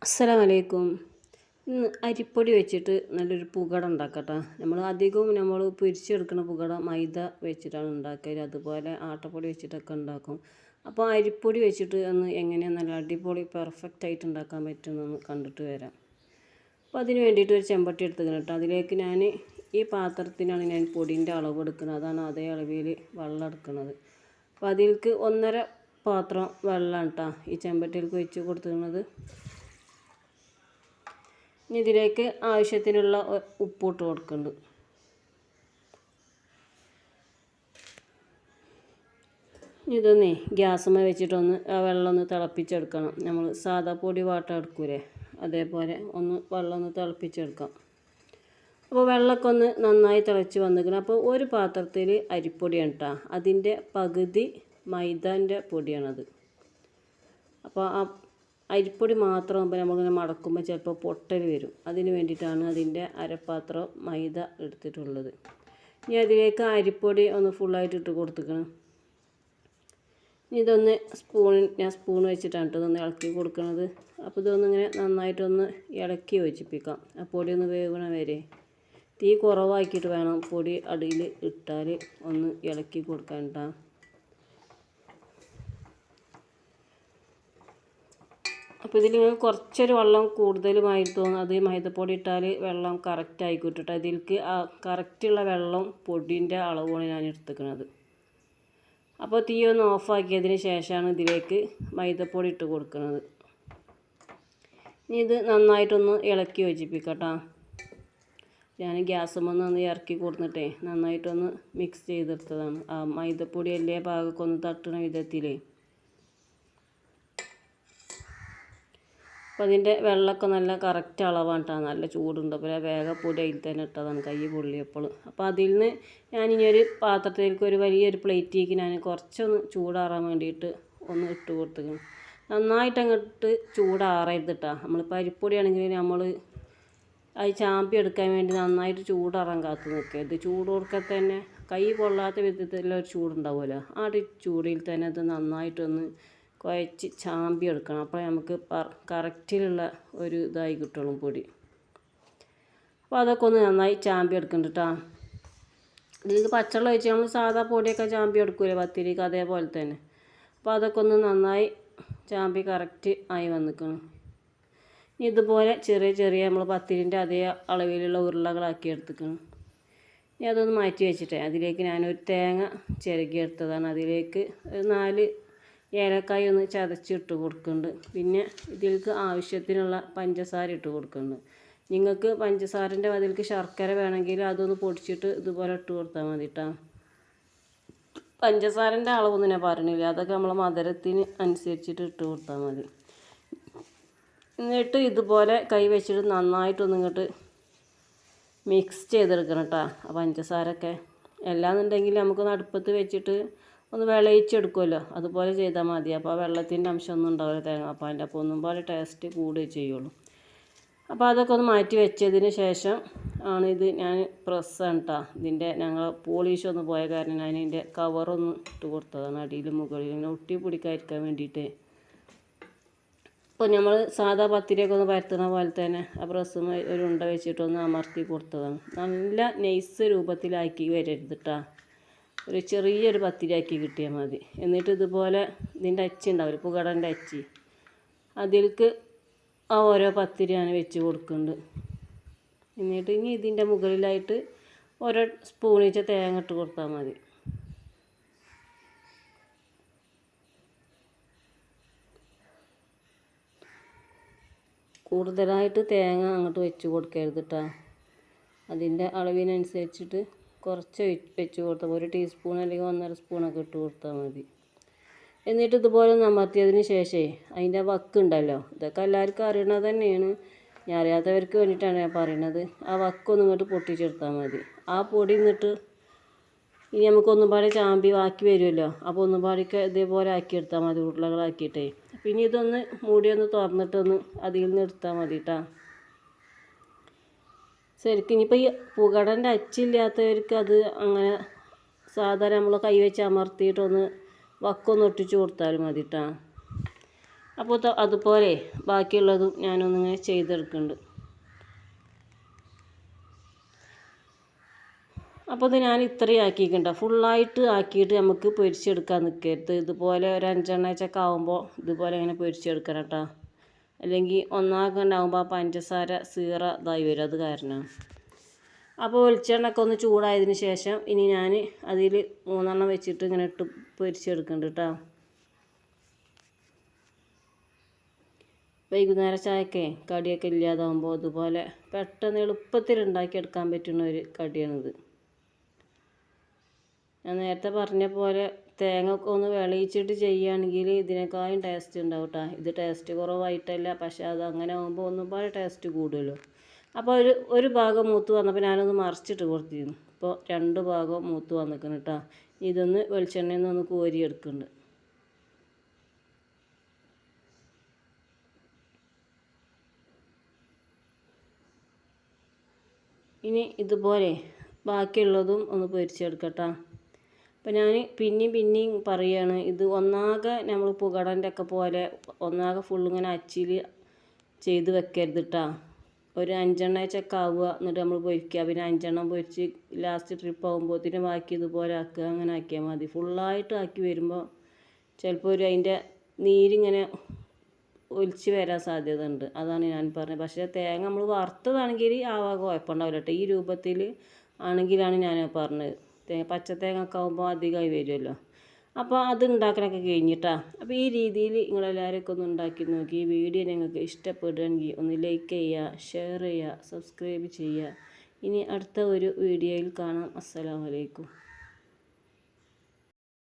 അസ്സലാമലൈക്കും. ഇന്ന് അരിപ്പൊടി വെച്ചിട്ട് നല്ലൊരു പുകട ഉണ്ടാക്കട്ടെ. നമ്മൾ പൊരിച്ചെടുക്കുന്ന പുകട മൈദ വെച്ചിട്ടാണ് ഉണ്ടാക്കല്. അതുപോലെ ആട്ടപ്പൊടി വെച്ചിട്ടൊക്കെ ഉണ്ടാക്കും. അപ്പോൾ അരിപ്പൊടി വെച്ചിട്ട് ഒന്ന് എങ്ങനെയാണ് നല്ല അടിപൊളി പെർഫെക്റ്റ് ആയിട്ട് ഉണ്ടാക്കാൻ പറ്റുമെന്നൊന്ന് കണ്ടിട്ട് വരാം. അപ്പോൾ അതിന് വേണ്ടിയിട്ട് ഒരു ചെമ്പട്ടി എടുത്തുക്കണം കേട്ടോ. അതിലേക്ക് ഞാൻ ഈ പാത്രത്തിനാണ് ഞാൻ പൊടിൻ്റെ അളവ് എടുക്കുന്നത്. അതാണ് അതേ അളവിൽ വെള്ളം എടുക്കുന്നത്. അപ്പോൾ അതിലേക്ക് 1.5 പാത്രം വെള്ളം കേട്ടോ ഈ ചെമ്പട്ടിയിലേക്ക് വെച്ച് കൊടുത്തിരുന്നത്. ഇനി ഇതിലേക്ക് ആവശ്യത്തിനുള്ള ഉപ്പിട്ട് കൊടുക്കുന്നുണ്ട്. ഇതൊന്നേ ഗ്യാസുമ്മ വെച്ചിട്ടൊന്ന് ആ വെള്ളം ഒന്ന് തിളപ്പിച്ചെടുക്കണം. നമ്മൾ സാദാ പൊടി വാട്ടം എടുക്കൂലേ, അതേപോലെ വെള്ളം ഒന്ന് തിളപ്പിച്ചെടുക്കാം. അപ്പോൾ വെള്ളമൊക്കെ ഒന്ന് നന്നായി തിളച്ച് വന്നിരിക്കണം. അപ്പോൾ ഒരു പാത്രത്തിൽ അരിപ്പൊടിയാണ് കേട്ടോ, അതിൻ്റെ പകുതി മൈദാൻ്റെ പൊടിയാണത്. അപ്പോൾ ആ അരിപ്പൊടി മാത്രമാകുമ്പോൾ നമ്മളിങ്ങനെ മടക്കുമ്പോൾ ചിലപ്പോൾ പൊട്ടൽ വരും. അതിന് വേണ്ടിയിട്ടാണ് അതിൻ്റെ അരപ്പാത്രം മൈദ എടുത്തിട്ടുള്ളത്. ഇനി അതിലേക്ക് അരിപ്പൊടി ഒന്ന് ഫുള്ളായിട്ട് ഇട്ട് കൊടുത്തിക്കണം. ഇതൊന്ന് ഞാൻ സ്പൂൺ വെച്ചിട്ടാണ് ഇതൊന്ന് ഇളക്കി കൊടുക്കുന്നത്. അപ്പോൾ ഇതൊന്നിങ്ങനെ നന്നായിട്ടൊന്ന് ഇളക്കി യോജിപ്പിക്കാം. ആ പൊടി ഒന്ന് വേവണ വരെ തീ കുറവാക്കിയിട്ട് വേണം പൊടി അടിയിൽ ഇട്ടാൽ ഒന്ന് ഇളക്കി കൊടുക്കാൻ കേട്ടോ. അപ്പോൾ ഇതിൽ കുറച്ചൊരു വെള്ളം കൂടുതലുമായി തോന്നും. അത് മൈദപ്പൊടി ഇട്ടാൽ വെള്ളം കറക്റ്റ് ആയിക്കോട്ടെ. ഇതിലേക്ക് ആ കറക്റ്റുള്ള വെള്ളം പൊടിൻ്റെ അളവാണ് ഞാൻ എടുത്തിരിക്കുന്നത്. അപ്പോൾ തീ ഒന്ന് ഓഫാക്കിയതിന് ശേഷമാണ് ഇതിലേക്ക് മൈദപ്പൊടി ഇട്ട് കൊടുക്കുന്നത്. ഇനി ഇത് നന്നായിട്ടൊന്ന് ഇളക്കി യോജിപ്പിക്കട്ടോ. ഞാൻ ഗ്യാസുമ്മന്ന് ഒന്ന് ഇറക്കി കൊടുത്തിട്ടേ നന്നായിട്ടൊന്ന് മിക്സ് ചെയ്തെടുത്തതാണ്. ആ മൈദപ്പൊടി എല്ലാ ഭാഗമൊക്കെ ഒന്ന് തട്ടുന്ന വിധത്തിലേ. അപ്പോൾ അതിൻ്റെ വെള്ളമൊക്കെ നല്ല കറക്റ്റ് അളവാണ് കേട്ടോ. നല്ല ചൂടുണ്ട്. അപ്പോൾ വേഗം പൊടി അതിൽ തന്നെ ഇട്ടതാണ്, കൈ പൊള്ളിയപ്പോൾ. അപ്പോൾ അതിൽ നിന്ന് ഞാനിനി ഒരു പാത്രത്തിലേക്ക് ഒരു വലിയൊരു പ്ലേറ്റിലേക്ക് ഞാൻ കുറച്ചൊന്ന് ചൂടാറാൻ വേണ്ടിയിട്ട് ഒന്ന് ഇട്ട് കൊടുത്തിക്കണം. നന്നായിട്ട് അങ്ങോട്ട് ചൂടാറരുത് കേട്ടോ. നമ്മളിപ്പോൾ അരിപ്പൊടിയാണെങ്കിൽ നമ്മൾ അത് ചാമ്പി എടുക്കാൻ വേണ്ടി നന്നായിട്ട് ചൂടാറാൻ കാത്തു നിൽക്കരുത്. ചൂട് കൊടുക്കാൻ തന്നെ കൈ പൊള്ളാത്ത വിധത്തിലുള്ള ഒരു ചൂടുണ്ടാവുമല്ലോ, ആ ചൂടിൽ തന്നെ അത് നന്നായിട്ടൊന്ന് കുഴച്ച് ചാമ്പി എടുക്കണം. അപ്പോൾ നമുക്ക് കറക്റ്റിലുള്ള ഒരു ഇതായി കിട്ടുള്ളൂ പൊടി. അപ്പോൾ അതൊക്കെ ഒന്ന് നന്നായി ചാമ്പി എടുക്കുന്നുണ്ട് കേട്ടോ. ഇതിലേക്ക് പച്ചവെള്ളം ഒഴിച്ച് നമ്മൾ സാധാ പൊടിയൊക്കെ ചാമ്പി എടുക്കൂലേ പത്തിരിക്ക്, അതേപോലെ തന്നെ. അപ്പോൾ അതൊക്കെ ഒന്ന് നന്നായി ചാമ്പി കറക്റ്റ് ആയി വന്നിക്കണം. ഇതുപോലെ ചെറിയ നമ്മൾ പത്തിരിൻ്റെ അതേ അളവിലുള്ള ഉരുളകളാക്കി എടുത്തിക്കണം. ഇനി അതൊന്ന് മാറ്റി വെച്ചിട്ടേ അതിലേക്ക് ഞാനൊരു തേങ്ങ ചിരകി എടുത്തതാണ്. അതിലേക്ക് 4 ഏലക്കായ ഒന്ന് ചതച്ചിട്ട് കൊടുക്കുന്നുണ്ട്. പിന്നെ ഇതിലേക്ക് ആവശ്യത്തിനുള്ള പഞ്ചസാര ഇട്ട് കൊടുക്കുന്നുണ്ട്. നിങ്ങൾക്ക് പഞ്ചസാരൻ്റെ അതിലേക്ക് ശർക്കര വേണമെങ്കിൽ അതൊന്ന് പൊടിച്ചിട്ട് ഇതുപോലെ ഇട്ട് കൊടുത്താൽ മതി കേട്ടോ. പഞ്ചസാരൻ്റെ അളവൊന്നും ഞാൻ പറഞ്ഞില്ല, അതൊക്കെ നമ്മൾ മധുരത്തിന് അനുസരിച്ചിട്ട് ഇട്ട് കൊടുത്താൽ മതി. എന്നിട്ട് ഇതുപോലെ കൈ വെച്ചിട്ട് നന്നായിട്ടൊന്നും ഇങ്ങോട്ട് മിക്സ് ചെയ്തെടുക്കണം കേട്ടോ. ആ പഞ്ചസാരൊക്കെ എല്ലാന്നുണ്ടെങ്കിൽ നമുക്കൊന്ന് അടുപ്പത്ത് വെച്ചിട്ട് ഒന്ന് വിളയിച്ചെടുക്കുമല്ലോ, അതുപോലെ ചെയ്താൽ മതി. അപ്പോൾ ആ വെള്ളത്തിൻ്റെ അംശമൊന്നും ഉണ്ടാവില്ല തേങ്ങാപ്പാലിൻ്റെ. അപ്പോൾ ഒന്നും പോലെ ടേസ്റ്റ് കൂടുകയേ ചെയ്യുള്ളൂ. അപ്പോൾ അതൊക്കെ ഒന്ന് മാറ്റി വെച്ചതിന് ശേഷം ആണ് ഇത് ഞാൻ പ്രസ്സാണ് കേട്ടോ. ഇതിൻ്റെ ഞങ്ങൾ പോളിഷ് ഒന്ന് പോയ കാരണം ഞാൻ ഇതിൻ്റെ കവറൊന്ന് ഇട്ട് കൊടുത്തതാണ് അടിയിലും മുകളിലും ഇങ്ങനെ ഒട്ടി പിടിക്കാതിരിക്കാൻ വേണ്ടിയിട്ട്. അപ്പോൾ നമ്മൾ സാധാ പത്തിരിയൊക്കെ ഒന്ന് പരത്തുന്ന പോലെ തന്നെ ആ പ്രസ്സും ഒരു ഉണ്ട വെച്ചിട്ടൊന്ന് അമർത്തി കൊടുത്തതാണ്. നല്ല നൈസ് രൂപത്തിലാക്കി വരരുത് കേട്ടോ. ഒരു ചെറിയൊരു പത്തിരിയാക്കി കിട്ടിയാൽ മതി. എന്നിട്ട് ഇതുപോലെ ഇതിൻ്റെ അച്ചി ഉണ്ടാവില്ല, പുകടൻ്റെ അച്ചി, അതിലേക്ക് ആ ഓരോ പത്തിരി ഞാൻ വെച്ച് കൊടുക്കുന്നുണ്ട്. എന്നിട്ട് ഇനി ഇതിൻ്റെ മുകളിലായിട്ട് ഓരോ സ്പൂൺ വെച്ച് തേങ്ങ ഇട്ട് കൊടുത്താൽ മതി. കൂടുതലായിട്ട് തേങ്ങ അങ്ങോട്ട് വെച്ച് കൊടുക്കരുത് കേട്ടോ. അതിൻ്റെ അളവിനനുസരിച്ചിട്ട് കുറച്ച് വെച്ച് കൊടുത്താൽ 1 ടീസ്പൂൺ അല്ലെങ്കിൽ 1.5 സ്പൂണൊക്കെ ഇട്ട് കൊടുത്താൽ മതി. എന്നിട്ട് ഇതുപോലെ അമർത്തിയതിന് ശേഷമേ അതിൻ്റെ വക്കുണ്ടല്ലോ, ഇതൊക്കെ എല്ലാവർക്കും അറിയണത് തന്നെയാണ്, ഞാൻ അറിയാത്തവർക്ക് വേണ്ടിയിട്ടാണ് ഞാൻ പറയണത്. ആ വക്കൊന്നും ഇങ്ങോട്ട് പൊട്ടിച്ചെടുത്താൽ മതി. ആ പൊടി എന്നിട്ട് ഇനി നമുക്കൊന്നും പാടെ ചാമ്പി ബാക്കി വരുമല്ലോ, അപ്പോൾ ഒന്നും പാടിക്ക് ഇതേപോലെ ആക്കിയെടുത്താൽ മതി, ഉരുളകളാക്കിയിട്ടേ. പിന്നെ ഇതൊന്ന് മൂടിയൊന്ന് തുറന്നിട്ടൊന്ന് അതിൽ നിന്ന് എടുത്താൽ മതി കേട്ടോ. ശരിക്കും ഇനിയിപ്പോൾ ഈ പുകടൻ്റെ അച്ചില്ലാത്തവർക്ക് അത് അങ്ങനെ സാധാരണ നമ്മൾ കൈ വെച്ച് അമർത്തിയിട്ടൊന്ന് വക്കൊന്ന് ഒട്ടിച്ച് കൊടുത്താലും മതി കേട്ടോ. അപ്പോൾ അതുപോലെ ബാക്കിയുള്ളതും ഞാനൊന്നിങ്ങനെ ചെയ്തെടുക്കുന്നുണ്ട്. അപ്പോൾ ഇത് ഞാൻ ഇത്രയും ആക്കിയിട്ടുണ്ടോ, ഫുള്ളായിട്ട് ആക്കിയിട്ട് നമുക്ക് പൊരിച്ചെടുക്കാൻ നിൽക്കരുത്. ഇതുപോലെ ഒരു 5 എണ്ണച്ചൊക്കെ ആകുമ്പോൾ ഇതുപോലെ ഇങ്ങനെ പൊരിച്ചെടുക്കണം കേട്ടോ. അല്ലെങ്കിൽ ഒന്നാകെ ഉണ്ടാകുമ്പോൾ ആ പഞ്ചസാര സീറ ഇതായി വരും, അത് കാരണം. അപ്പോൾ വെളിച്ചെണ്ണയൊക്കെ ഒന്ന് ചൂടായതിന് ശേഷം ഇനി ഞാൻ അതിൽ 3 എണ്ണം വെച്ചിട്ട് ഇങ്ങനെ ഇട്ട് പൊരിച്ചെടുക്കുന്നുണ്ട് കേട്ടോ. വൈകുന്നേര ചായക്കെ കടിയൊക്കെ ഇല്ലാതാകുമ്പോൾ ഇതുപോലെ പെട്ടെന്ന് എളുപ്പത്തിൽ ഉണ്ടാക്കിയെടുക്കാൻ പറ്റുന്ന ഒരു കടിയാണിത്. ഞാൻ നേരത്തെ പറഞ്ഞ പോലെ തേങ്ങ ഒക്കെ ഒന്ന് വിളയിച്ചിട്ട് ചെയ്യുകയാണെങ്കിൽ ഇതിനേക്കാളും ടേസ്റ്റ് ഉണ്ടാവും കേട്ടോ. ഇത് ടേസ്റ്റ് കുറവായിട്ടല്ല, പക്ഷേ അത് അങ്ങനെ ആകുമ്പോൾ ഒന്നും പാടെ ടേസ്റ്റ് കൂടുമല്ലോ. അപ്പോൾ ഒരു ഭാഗം മൂത്ത് വന്നപ്പോൾ ഞാനൊന്ന് മറിച്ചിട്ട് കൊടുത്തിരുന്നു. ഇപ്പോൾ 2 ഭാഗം മൂത്ത് വന്നിരിക്കുന്നു കേട്ടോ. ഇതൊന്ന് വെളിച്ചെണ്ണയിൽ നിന്ന് കോരിയെടുക്കുന്നുണ്ട്. ഇനി ഇതുപോലെ ബാക്കിയുള്ളതും ഒന്ന് പൊരിച്ചെടുക്കട്ടോ. അപ്പോൾ ഞാൻ പിന്നെയും പറയുകയാണ്, ഇത് ഒന്നാകെ നമ്മൾ പുകടൻ്റെ ഒക്കെ പോലെ ഒന്നാകെ ഫുള്ളിങ്ങനെ അച്ചിൽ ചെയ്ത് വെക്കരുത് കേട്ടോ. ഒരു 5 എണ്ണച്ചൊക്കെ ആവുക, എന്നിട്ട് നമ്മൾ പൊരിക്കുക. പിന്നെ 5 എണ്ണം പൊരിച്ച് ലാസ്റ്റ് ട്രിപ്പ് ആകുമ്പോഴത്തേനും ബാക്കി ഇതുപോലെ ആക്കുക. അങ്ങനെ ആക്കിയാൽ മതി. ഫുള്ളായിട്ട് ആക്കി വരുമ്പോൾ ചിലപ്പോൾ അതിൻ്റെ നീരിങ്ങനെ ഒലിച്ച് വരാൻ സാധ്യത ഉണ്ട്. അതാണ് ഞാൻ പറഞ്ഞത്. പക്ഷേ തേങ്ങ നമ്മൾ വറുത്തതാണെങ്കിൽ ആവാൻ കുഴപ്പമുണ്ടാവില്ല കേട്ടോ. ഈ രൂപത്തിൽ ആണെങ്കിലാണ് ഞാൻ പറഞ്ഞത്. പച്ചത്തേങ്ങ ഒക്കെ ആകുമ്പോൾ അധികമായി വരുമല്ലോ. അപ്പോൾ അത് ഉണ്ടാക്കലൊക്കെ കഴിഞ്ഞിട്ടാ. അപ്പോൾ ഈ രീതിയിൽ നിങ്ങളെല്ലാവരൊക്കെ ഒന്ന് ഉണ്ടാക്കി നോക്കി. ഈ വീഡിയോ നിങ്ങൾക്ക് ഇഷ്ടപ്പെടുകയാണെങ്കിൽ ഒന്ന് ലൈക്ക് ചെയ്യുക, ഷെയർ ചെയ്യുക, സബ്സ്ക്രൈബ് ചെയ്യുക. ഇനി അടുത്ത ഒരു വീഡിയോയിൽ കാണാം. അസ്സലാമു അലൈക്കും.